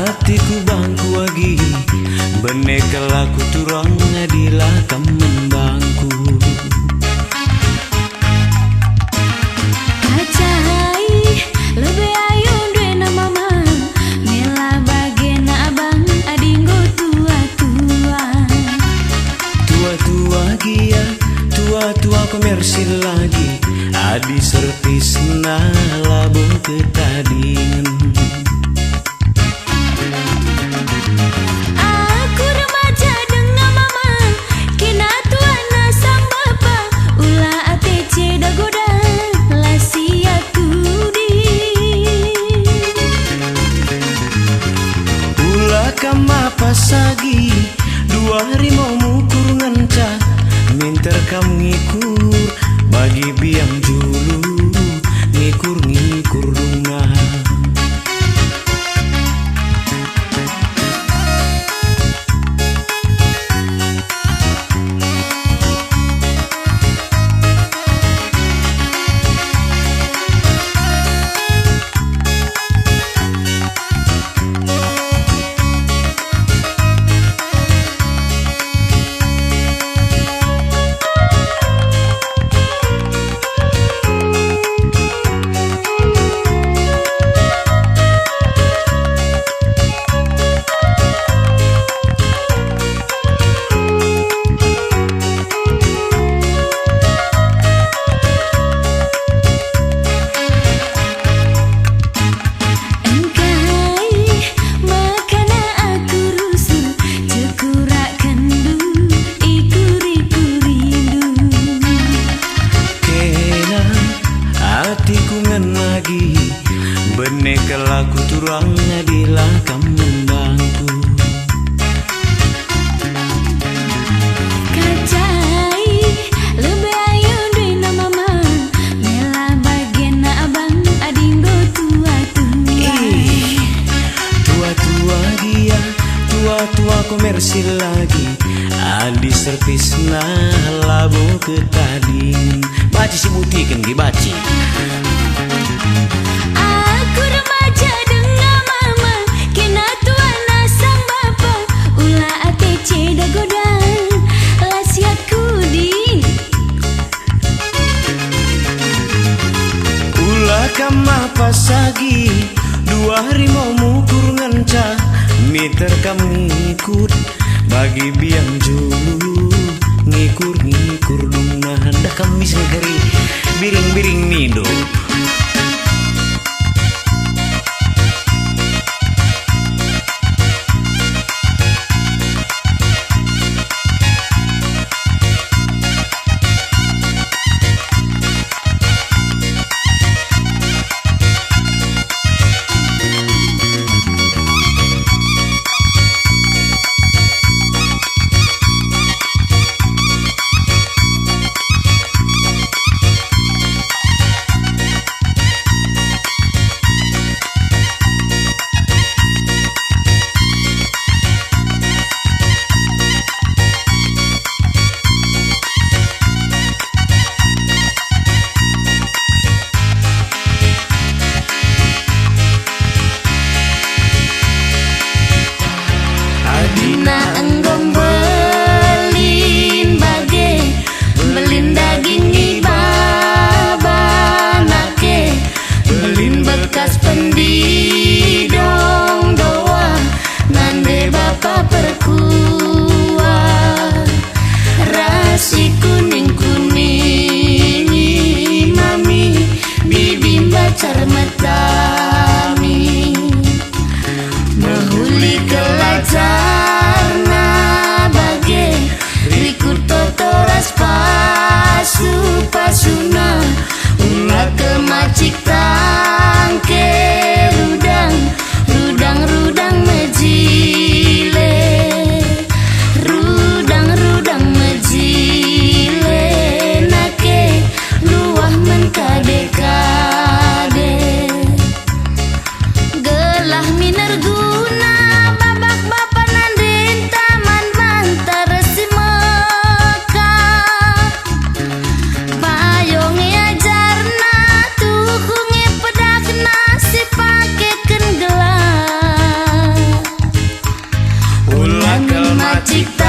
hatiku bangku lagi beneka laku turang adilah kamu bangku. Kacai lebih ayu duena mama mela bagena abang adinggo tua-tua. Tua-tua gia, tua-tua komersil lagi adi servis na labo ketadingan. Aku remaja dengan mama kina tua na sang bapa ulah ATC dagoda lasi aku di Ulah kama pasagi 2 hari mau mukur nganca minter kamu ngikur bagi biang julu ngikur dunga. Beneka laku turang adilah kamu bangku. Kacai lebih ayu duena mama mela bagena abang adinggo tua-tua. Tua-tua dia, tua-tua komersil lagi adi servis na labo ketading. Baci si butikan ki baci. Aku remaja dengan mama kena tua na sang bapa ulah ATC dagoda lasi aku di Ulah kama pasagi 2 hari mau mukur nganca meter kamu ngikut bagi biang julu ngikur dunga. Dah kami segeri biring-biring nido. cipta